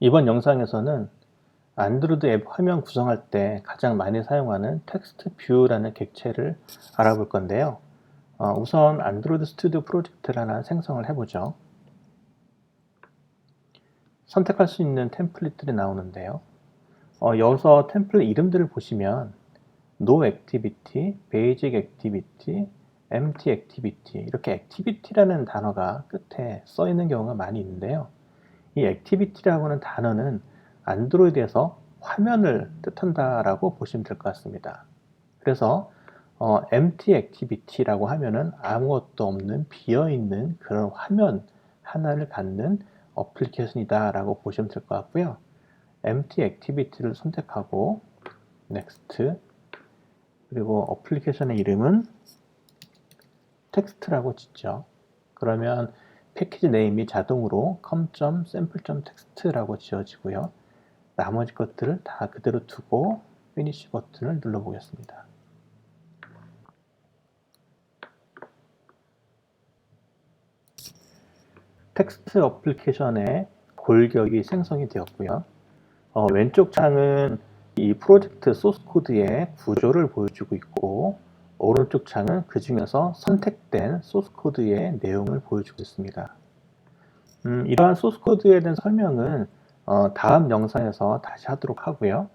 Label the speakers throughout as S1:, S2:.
S1: 이번 영상에서는 안드로이드 앱 화면 구성할 때 가장 많이 사용하는 텍스트 뷰라는 객체를 알아볼 건데요. 우선 안드로이드 스튜디오 프로젝트를 하나 생성을 해보죠. 선택할 수 있는 템플릿들이 나오는데요. 여기서 템플릿 이름들을 보시면 No Activity, Basic Activity, Empty Activity 이렇게 Activity라는 단어가 끝에 써 있는 경우가 많이 있는데요. 이 Activity라고 하는 단어는 안드로이드에서 화면을 뜻한다라고 보시면 될 것 같습니다. 그래서 empty activity라고 하면은 아무것도 없는 비어있는 그런 화면 하나를 갖는 어플리케이션이다 라고 보시면 될 것 같고요. empty activity를 선택하고 next, 그리고 어플리케이션의 이름은 텍스트라고 짓죠. 그러면 패키지 네임이 자동으로 com.sample.txt라고 지어지고요. 나머지 것들을 다 그대로 두고 피니시 버튼을 눌러 보겠습니다. 텍스트 어플리케이션의 골격이 생성이 되었고요. 왼쪽 창은 이 프로젝트 소스 코드의 구조를 보여주고 있고, 오른쪽 창은 그 중에서 선택된 소스 코드의 내용을 보여주고 있습니다. 이러한 소스 코드에 대한 설명은 다음 영상에서 다시 하도록 하고요.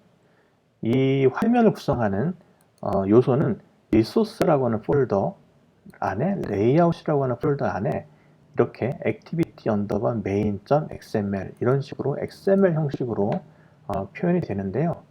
S1: 이 화면을 구성하는 요소는 리소스라고 하는 폴더 안에 레이아웃이라고 하는 폴더 안에 이렇게 activity_main.xml 이런 식으로 XML 형식으로 표현이 되는데요.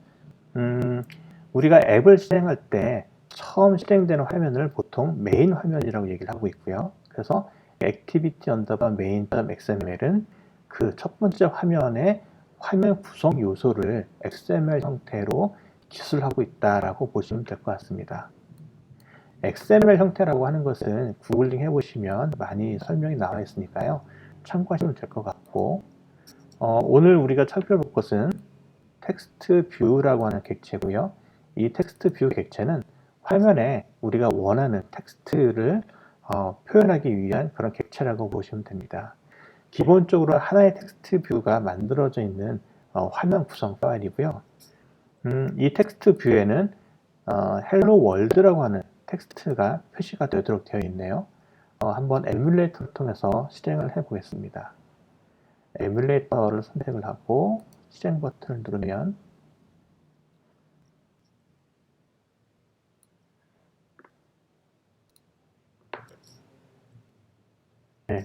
S1: 우리가 앱을 실행할 때 처음 실행되는 화면을 보통 메인 화면이라고 얘기를 하고 있고요. 그래서 activity_main.xml은 그 첫 번째 화면의 화면 구성 요소를 XML 형태로 기술하고 있다라고 보시면 될 것 같습니다. XML 형태라고 하는 것은 구글링 해보시면 많이 설명이 나와 있으니까요. 참고하시면 될 것 같고, 오늘 우리가 살펴볼 것은 텍스트 뷰라고 하는 객체고요. 이 텍스트 뷰 객체는 화면에 우리가 원하는 텍스트를 표현하기 위한 그런 객체라고 보시면 됩니다. 기본적으로 하나의 텍스트 뷰가 만들어져 있는 화면 구성 파일이고요. 이 텍스트 뷰에는 헬로 월드라고 하는 텍스트가 표시가 되도록 되어 있네요. 한번 에뮬레이터를 통해서 실행을 해 보겠습니다. 에뮬레이터를 선택을 하고 실행 버튼을 누르면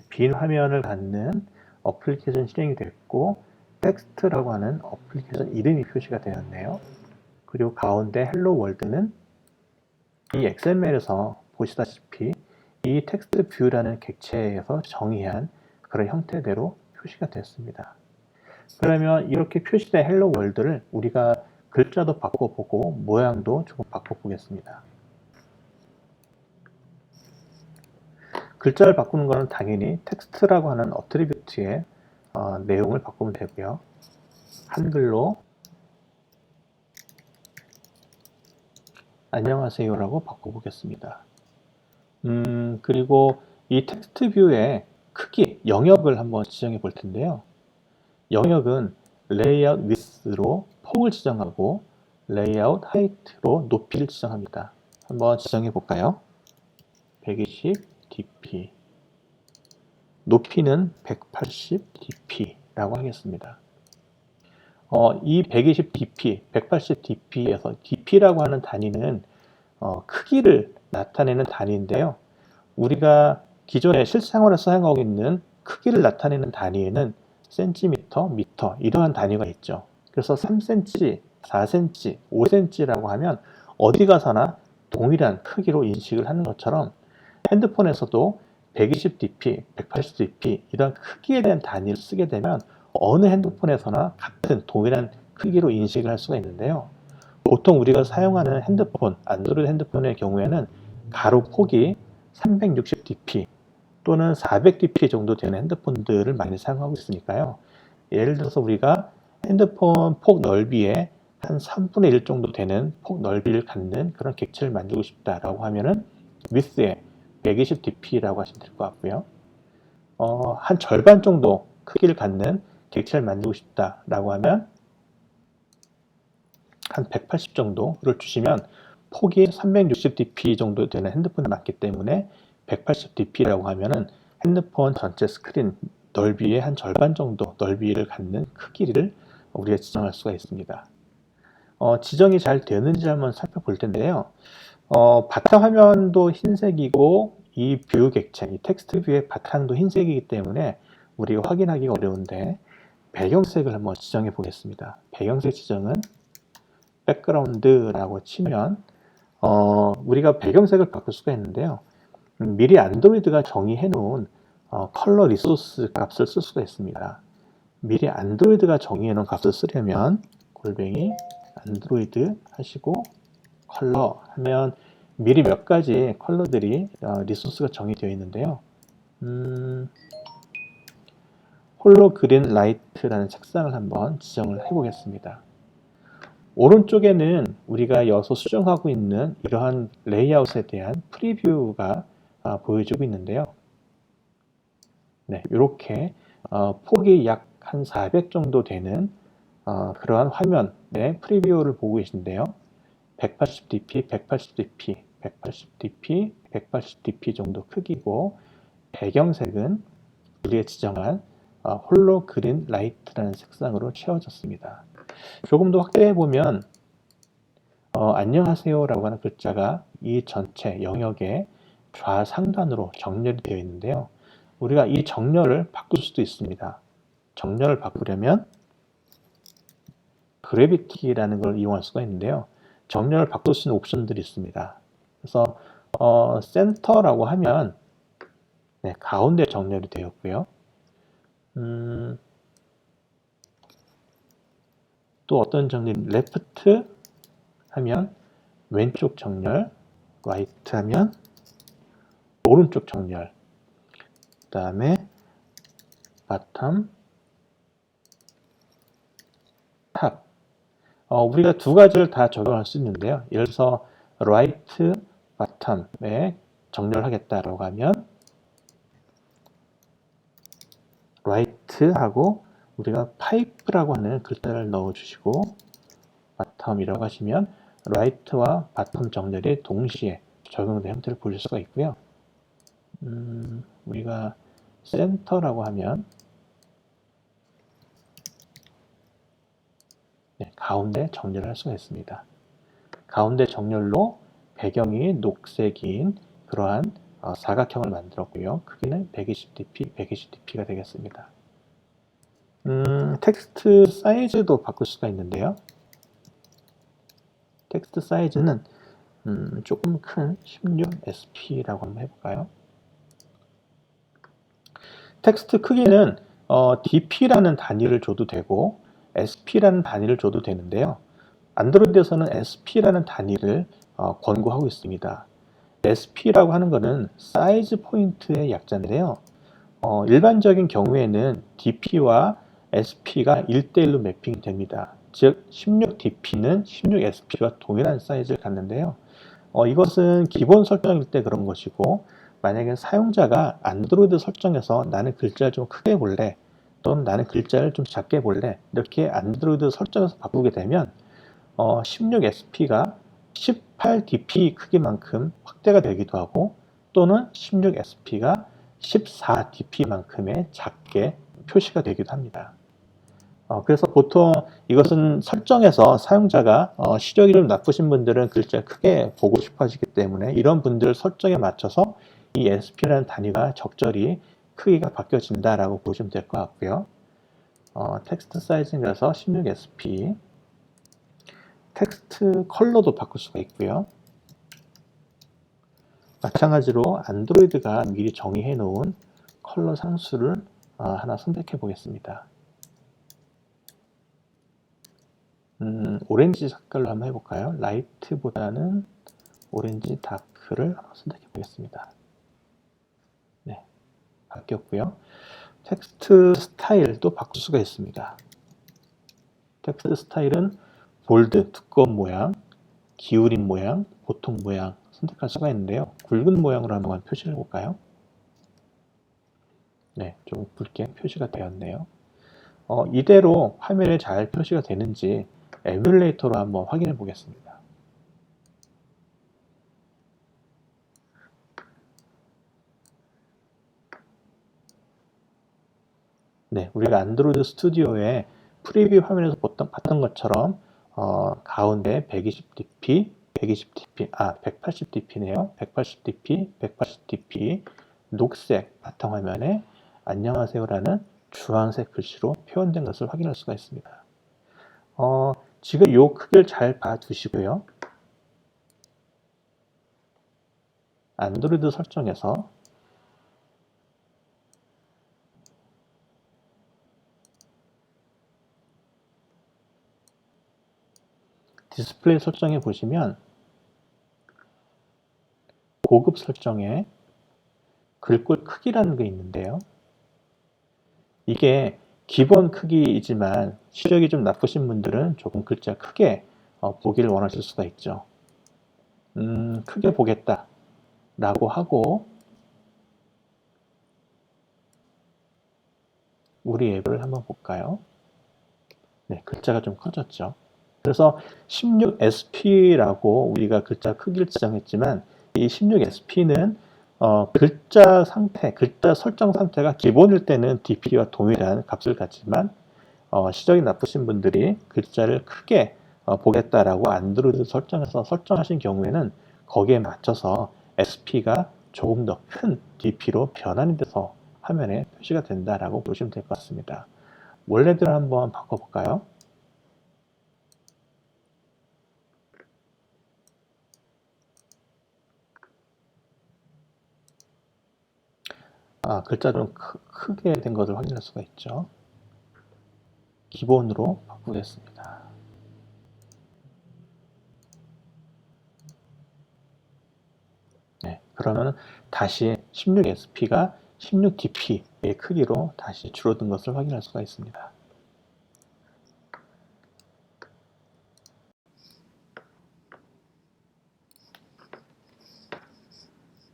S1: 빈 화면을 갖는 어플리케이션 실행이 됐고, 텍스트라고 하는 어플리케이션 이름이 표시가 되었네요. 그리고 가운데 헬로 월드는 이 XML에서 보시다시피 이 텍스트 뷰라는 객체에서 정의한 그런 형태대로 표시가 됐습니다. 그러면 이렇게 표시된 헬로 월드를 우리가 글자도 바꿔보고 모양도 조금 바꿔보겠습니다. 글자를 바꾸는 것은 당연히 텍스트라고 하는 어트리뷰트의 내용을 바꾸면 되고요. 한글로 안녕하세요라고 바꿔보겠습니다. 그리고 이 텍스트 뷰의 크기, 영역을 한번 지정해 볼 텐데요. 영역은 레이아웃 위스로 폭을 지정하고 레이아웃 하이트로 높이를 지정합니다. 한번 지정해 볼까요? 120 dp, 높이는 180 dp라고 하겠습니다. 이 120 dp, 180 dp에서 dp라고 하는 단위는 크기를 나타내는 단위인데요. 우리가 기존에 실생활에서 사용하고 있는 크기를 나타내는 단위에는 센티미터, 미터 이러한 단위가 있죠. 그래서 3cm, 4cm, 5cm라고 하면 어디 가서나 동일한 크기로 인식을 하는 것처럼 핸드폰에서도 120dp, 180dp 이런 크기에 대한 단위를 쓰게 되면 어느 핸드폰에서나 같은 동일한 크기로 인식을 할 수가 있는데요. 보통 우리가 사용하는 핸드폰, 안드로이드 핸드폰의 경우에는 가로 폭이 360dp 또는 400dp 정도 되는 핸드폰들을 많이 사용하고 있으니까요. 예를 들어서 우리가 핸드폰 폭 넓이의 한 3분의 1 정도 되는 폭 넓이를 갖는 그런 객체를 만들고 싶다라고 하면은 width에 120dp라고 하시면 될 것 같고요. 한 절반 정도 크기를 갖는 객체를 만들고 싶다라고 하면 한 180 정도를 주시면 폭이 360dp 정도 되는 핸드폰이 맞기 때문에 180dp라고 하면은 핸드폰 전체 스크린 넓이의 한 절반 정도 넓이를 갖는 크기를 우리가 지정할 수가 있습니다. 지정이 잘 되는지 한번 살펴볼 텐데요. 바탕화면도 흰색이고 이 뷰 객체, 이 텍스트 뷰의 바탕도 흰색이기 때문에 우리가 확인하기가 어려운데 배경색을 한번 지정해 보겠습니다. 배경색 지정은 백그라운드라고 치면 우리가 배경색을 바꿀 수가 있는데요. 미리 안드로이드가 정의해 놓은 컬러 리소스 값을 쓸 수가 있습니다. 미리 안드로이드가 정의해 놓은 값을 쓰려면 골뱅이 안드로이드 하시고 컬러 하면 미리 몇 가지 컬러들이 리소스가 정의되어 있는데요. 홀로그린 라이트라는 색상을 한번 지정을 해 보겠습니다. 오른쪽에는 우리가 여기서 수정하고 있는 이러한 레이아웃에 대한 프리뷰가 보여지고 있는데요. 네, 이렇게 폭이 약 한 400 정도 되는 그러한 화면의 프리뷰를 보고 계신데요. 180dp, 180dp, 180dp, 180dp 정도 크기고 배경색은 우리가 지정한 홀로그린 라이트라는 색상으로 채워졌습니다. 조금 더 확대해 보면 안녕하세요 라고 하는 글자가 이 전체 영역의 좌상단으로 정렬이 되어 있는데요. 우리가 이 정렬을 바꿀 수도 있습니다. 정렬을 바꾸려면 그래비티라는 걸 이용할 수가 있는데요. 정렬을 바꿀 수 있는 옵션들이 있습니다. 그래서 센터라고 하면 네, 가운데 정렬이 되었고요. 또 어떤 정렬, 레프트 하면 왼쪽 정렬, 라이트 하면 오른쪽 정렬, 그 다음에 바텀, 탑. 우리가 두 가지를 다 적용할 수 있는데요. 예를 들어서 라이트, 바텀에 정렬하겠다라고 하면 라이트하고 우리가 파이프라고 하는 글자를 넣어주시고 바텀이라고 하시면 라이트와 바텀 정렬이 동시에 적용된 형태를 보실 수가 있고요. 우리가 센터라고 하면 네, 가운데 정렬을 할 수가 있습니다. 가운데 정렬로 배경이 녹색인 그러한 사각형을 만들었고요. 크기는 120dp, 120dp가 되겠습니다. 텍스트 사이즈도 바꿀 수가 있는데요. 텍스트 사이즈는 조금 큰 16SP라고 한번 해볼까요? 텍스트 크기는 dp라는 단위를 줘도 되고 sp라는 단위를 줘도 되는데요. 안드로이드에서는 sp라는 단위를 권고하고 있습니다. sp라고 하는 것은 사이즈 포인트의 약자인데요. 일반적인 경우에는 dp와 sp가 1대1로 매핑이 됩니다. 즉 16dp는 16sp와 동일한 사이즈를 갖는데요. 이것은 기본 설정일 때 그런 것이고 만약에 사용자가 안드로이드 설정에서 나는 글자를 좀 크게 볼래 또는 나는 글자를 좀 작게 볼래 이렇게 안드로이드 설정에서 바꾸게 되면 16sp가 18dp 크기만큼 확대가 되기도 하고 또는 16sp가 14dp만큼의 작게 표시가 되기도 합니다. 그래서 보통 이것은 설정에서 사용자가 시력이 좀 나쁘신 분들은 글자 크게 보고 싶어 하시기 때문에 이런 분들 설정에 맞춰서 이 sp라는 단위가 적절히 크기가 바뀌어진다라고 보시면 될 것 같고요. 텍스트 사이즈는 그래서 16sp 텍스트 컬러도 바꿀 수가 있고요. 마찬가지로 안드로이드가 미리 정의해 놓은 컬러 상수를 하나 선택해 보겠습니다. 오렌지 색깔로 한번 해볼까요? 라이트보다는 오렌지 다크를 선택해 보겠습니다. 네, 바뀌었고요. 텍스트 스타일도 바꿀 수가 있습니다. 텍스트 스타일은 볼드, 두꺼운 모양, 기울인 모양, 보통 모양 선택할 수가 있는데요. 굵은 모양으로 한번 표시를 해볼까요? 네, 좀 굵게 표시가 되었네요. 이대로 화면에 잘 표시가 되는지 에뮬레이터로 한번 확인해 보겠습니다. 네, 우리가 안드로이드 스튜디오에 프리뷰 화면에서 봤던 것처럼 가운데 120dp, 120dp, 180dp네요. 180dp, 180dp, 녹색 바탕화면에 안녕하세요라는 주황색 글씨로 표현된 것을 확인할 수가 있습니다. 지금 이 크기를 잘 봐두시고요. 안드로이드 설정에서 디스플레이 설정에 보시면 고급 설정에 글꼴 크기라는 게 있는데요. 이게 기본 크기이지만 시력이 좀 나쁘신 분들은 조금 글자 크게 보기를 원하실 수가 있죠. 크게 보겠다 라고 하고 우리 앱을 한번 볼까요? 네, 글자가 좀 커졌죠. 그래서 16SP라고 우리가 글자 크기를 지정했지만 이 16SP는 글자 상태, 글자 설정 상태가 기본일 때는 DP와 동일한 값을 갖지만 시력이 나쁘신 분들이 글자를 크게 보겠다라고 안드로이드 설정에서 설정하신 경우에는 거기에 맞춰서 SP가 조금 더 큰 DP로 변환이 돼서 화면에 표시가 된다라고 보시면 될 것 같습니다. 원래대로 한번 바꿔볼까요? 글자 좀 크게 된 것을 확인할 수가 있죠. 기본으로 바꾸겠습니다. 네, 그러면 다시 16SP가 16dp의 크기로 다시 줄어든 것을 확인할 수가 있습니다.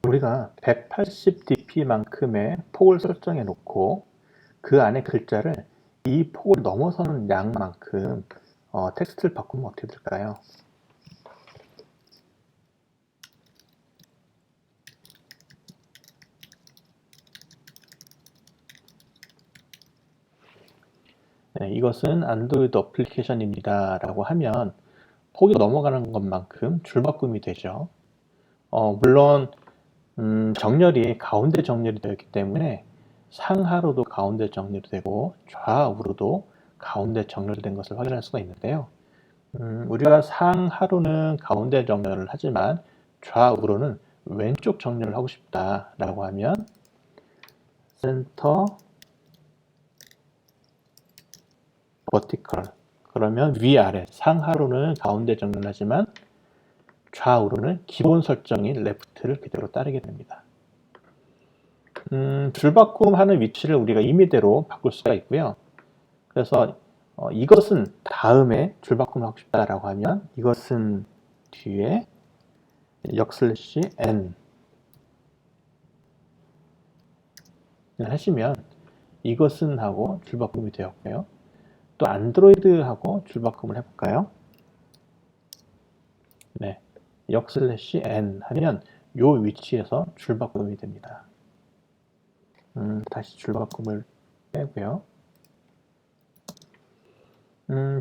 S1: 우리가 180dp만큼의 폭을 설정해 놓고 그 안에 글자를 이 폭을 넘어서는 양만큼 텍스트를 바꾸면 어떻게 될까요? 네, 이것은 안드로이드 어플리케이션입니다 라고 하면 폭이 넘어가는 것만큼 줄바꿈이 되죠. 물론 정렬이 가운데 정렬이 되었기 때문에 상하로도 가운데 정렬이 되고 좌우로도 가운데 정렬된 것을 확인할 수가 있는데요. 우리가 상하로는 가운데 정렬을 하지만 좌우로는 왼쪽 정렬을 하고 싶다라고 하면 센터 버티컬, 그러면 위아래 상하로는 가운데 정렬을 하지만 좌우로는 기본 설정인 레프트를 그대로 따르게 됩니다. 줄바꿈 하는 위치를 우리가 임의대로 바꿀 수가 있고요. 그래서 이것은 다음에 줄바꿈을 하고 싶다라고 하면 이것은 뒤에 역슬래시 n 하시면 이것은 하고 줄바꿈이 되었고요. 또 안드로이드하고 줄바꿈을 해볼까요? 네, 역슬래시 n 하면 이 위치에서 줄바꿈이 됩니다. 다시 줄바꿈을 빼고요.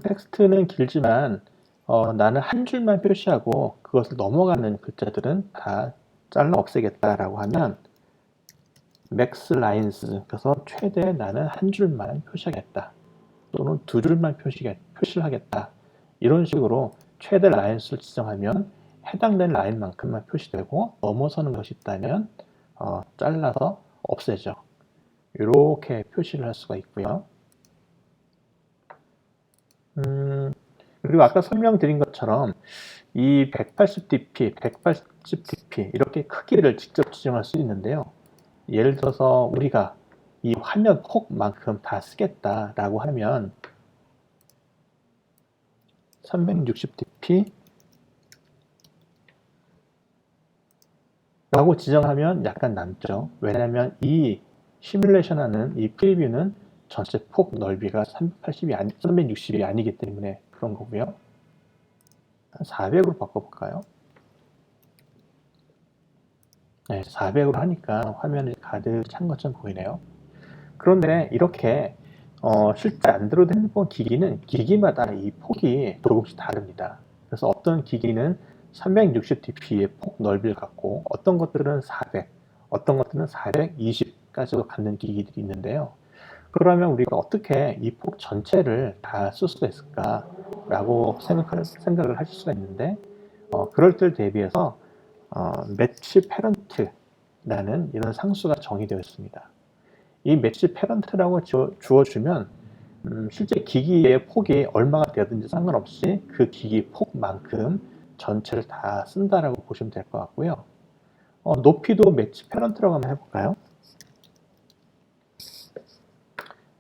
S1: 텍스트는 길지만 나는 한 줄만 표시하고 그것을 넘어가는 글자들은 다 잘라 없애겠다라고 하면 max lines, 그래서 최대 나는 한 줄만 표시하겠다 또는 두 줄만 표시를 하겠다, 이런 식으로 최대 라인수를 지정하면 해당된 라인만큼만 표시되고 넘어서는 것이 있다면 잘라서 없애죠. 이렇게 표시를 할 수가 있고요. 그리고 아까 설명드린 것처럼 이 180dp, 180dp 이렇게 크기를 직접 지정할 수 있는데요. 예를 들어서 우리가 이 화면 폭만큼 다 쓰겠다라고 하면 360dp 라고 지정하면 약간 남죠. 왜냐하면 이 시뮬레이션 하는 이 프리뷰는 전체 폭 넓이가 360이 아니기 때문에 그런 거고요. 한 400으로 바꿔볼까요? 네, 400으로 하니까 화면이 가득 찬 것처럼 보이네요. 그런데 이렇게 실제 안드로이드 핸드폰 기기는 기기마다 이 폭이 조금씩 다릅니다. 그래서 어떤 기기는 360dpi의 폭 넓이를 갖고 어떤 것들은 400, 어떤 것들은 420까지도 갖는 기기들이 있는데요. 그러면 우리가 어떻게 이 폭 전체를 다 쓸 수가 있을까라고 생각을 하실 수가 있는데 그럴 때를 대비해서 매치 페런트라는 이런 상수가 정의되어 있습니다. 이 매치 페런트라고 주어주면 실제 기기의 폭이 얼마가 되든지 상관없이 그 기기 폭만큼 전체를 다 쓴다라고 보시면 될 것 같고요. 높이도 매치 페런트라고 한번 해볼까요?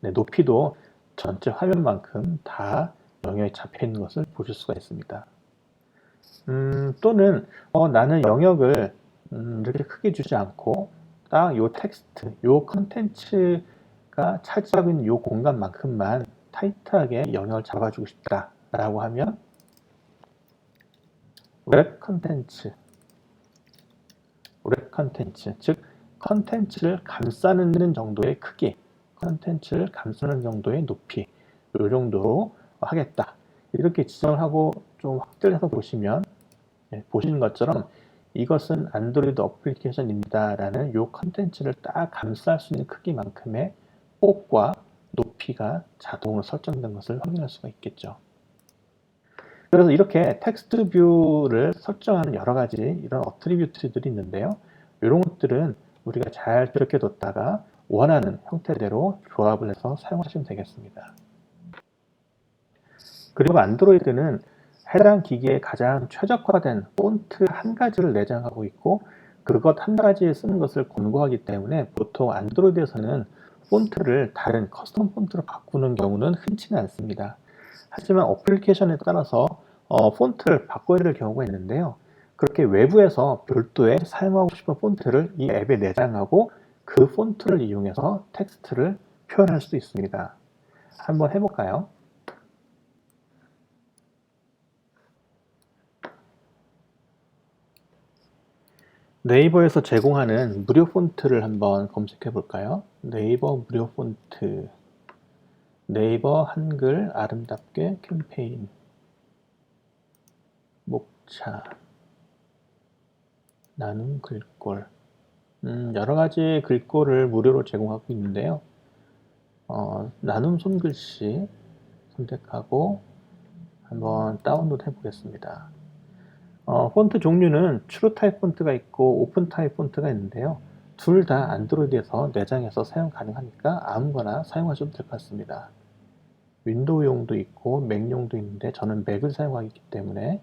S1: 네, 높이도 전체 화면만큼 다 영역이 잡혀 있는 것을 보실 수가 있습니다. 또는 나는 영역을 이렇게 크게 주지 않고 딱 요 텍스트, 요 컨텐츠가 차지하고 있는 요 공간만큼만 타이트하게 영역을 잡아주고 싶다 라고 하면 웹 컨텐츠, 즉 컨텐츠를 감싸는 정도의 크기, 컨텐츠를 감싸는 정도의 높이, 요 정도로 하겠다 이렇게 지정을 하고 좀 확대를 해서 보시면 보시는 것처럼 이것은 안드로이드 어플리케이션입니다 라는 이 컨텐츠를 딱 감쌀 수 있는 크기만큼의 폭과 높이가 자동으로 설정된 것을 확인할 수가 있겠죠. 그래서 이렇게 텍스트 뷰를 설정하는 여러 가지 이런 어트리뷰트들이 있는데요. 이런 것들은 우리가 잘 기록해 뒀다가 원하는 형태대로 조합을 해서 사용하시면 되겠습니다. 그리고 안드로이드는 해당 기기에 가장 최적화된 폰트 한 가지를 내장하고 있고 그것 한 가지에 쓰는 것을 권고하기 때문에 보통 안드로이드에서는 폰트를 다른 커스텀 폰트로 바꾸는 경우는 흔치는 않습니다. 하지만 어플리케이션에 따라서 폰트를 바꿔야 될 경우가 있는데요. 그렇게 외부에서 별도의 사용하고 싶은 폰트를 이 앱에 내장하고 그 폰트를 이용해서 텍스트를 표현할 수 있습니다. 한번 해볼까요? 네이버에서 제공하는 무료 폰트를 한번 검색해 볼까요? 네이버 무료 폰트, 네이버 한글 아름답게 캠페인, 목차, 나눔 글꼴, 여러 가지 글꼴을 무료로 제공하고 있는데요. 나눔 손글씨 선택하고 한번 다운로드 해보겠습니다. 폰트 종류는 트루 타입 폰트가 있고 오픈 타입 폰트가 있는데요. 둘 다 안드로이드에서 내장해서 사용 가능하니까 아무거나 사용하셔도 될 것 같습니다. 윈도우용도 있고 맥용도 있는데 저는 맥을 사용하기 때문에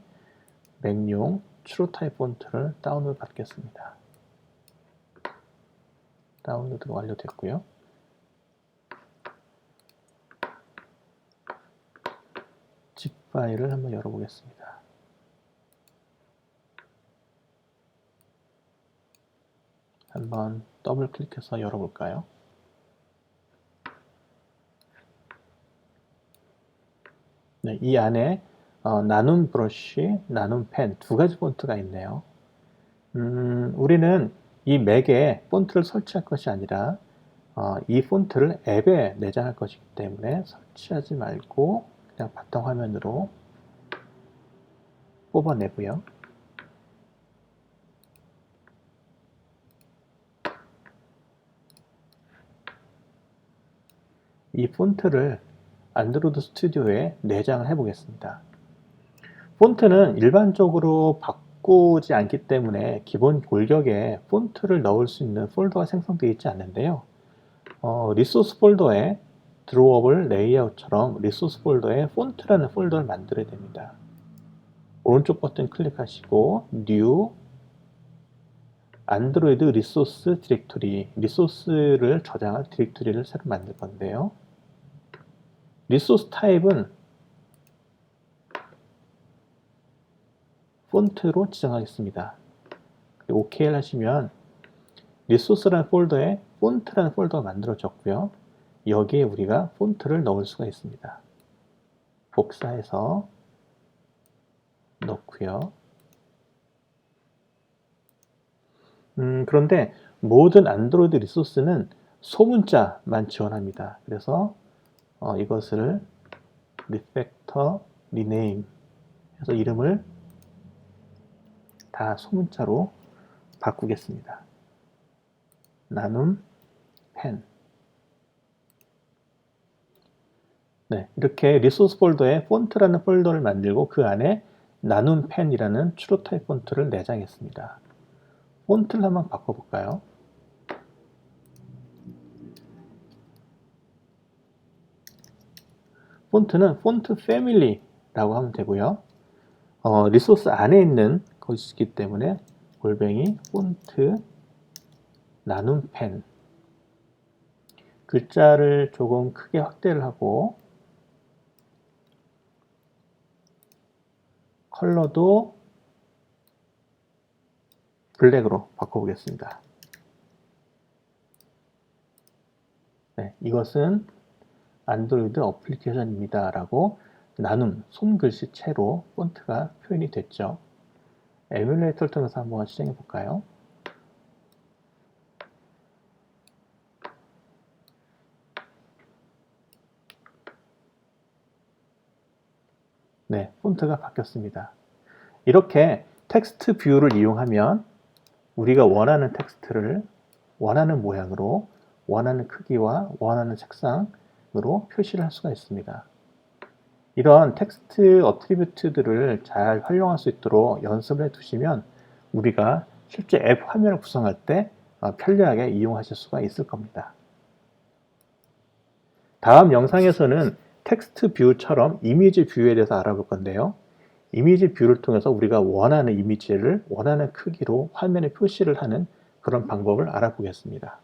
S1: 맥용 트루 타입 폰트를 다운로드 받겠습니다. 다운로드가 완료됐고요. 집 파일을 한번 열어보겠습니다. 한번 더블 클릭해서 열어볼까요? 네, 이 안에 나눔 브러쉬, 나눔 펜 두 가지 폰트가 있네요. 우리는 이 맥에 폰트를 설치할 것이 아니라 이 폰트를 앱에 내장할 것이기 때문에 설치하지 말고 그냥 바탕화면으로 뽑아내고요. 이 폰트를 안드로이드 스튜디오에 내장을 해 보겠습니다. 폰트는 일반적으로 바꾸지 않기 때문에 기본 골격에 폰트를 넣을 수 있는 폴더가 생성되어 있지 않는데요. 리소스 폴더에 드로워블 레이아웃처럼 리소스 폴더에 폰트라는 폴더를 만들어야 됩니다. 오른쪽 버튼 클릭하시고 New 안드로이드 리소스 디렉토리, 리소스를 저장할 디렉토리를 새로 만들 건데요. 리소스 타입은 폰트로 지정하겠습니다. OK를 하시면 리소스라는 폴더에 폰트라는 폴더가 만들어졌고요. 여기에 우리가 폰트를 넣을 수가 있습니다. 복사해서 넣고요. 그런데 모든 안드로이드 리소스는 소문자만 지원합니다. 그래서 이것을 리팩터 리네임 해서 이름을 다 소문자로 바꾸겠습니다. 나눔 펜. 네, 이렇게 리소스 폴더에 폰트라는 폴더를 만들고 그 안에 나눔 펜이라는 추로 타입 폰트를 내장했습니다. 폰트를 한번 바꿔볼까요? 폰트는 폰트 패밀리라고 하면 되고요. 리소스 안에 있는 것이기 때문에 골뱅이 폰트 나눔 펜. 글자를 조금 크게 확대를 하고 컬러도 블랙으로 바꿔보겠습니다. 네, 이것은 안드로이드 어플리케이션입니다 라고 나눔 손글씨체로 폰트가 표현이 됐죠. 에뮬레이터를 통해서 한번 실행해 볼까요? 네, 폰트가 바뀌었습니다. 이렇게 텍스트 뷰를 이용하면 우리가 원하는 텍스트를 원하는 모양으로, 원하는 크기와 원하는 색상으로 표시를 할 수가 있습니다. 이런 텍스트 어트리뷰트들을 잘 활용할 수 있도록 연습을 해 두시면 우리가 실제 앱 화면을 구성할 때 편리하게 이용하실 수가 있을 겁니다. 다음 영상에서는 텍스트 뷰처럼 이미지 뷰에 대해서 알아볼 건데요. 이미지 뷰를 통해서 우리가 원하는 이미지를 원하는 크기로 화면에 표시를 하는 그런 방법을 알아보겠습니다.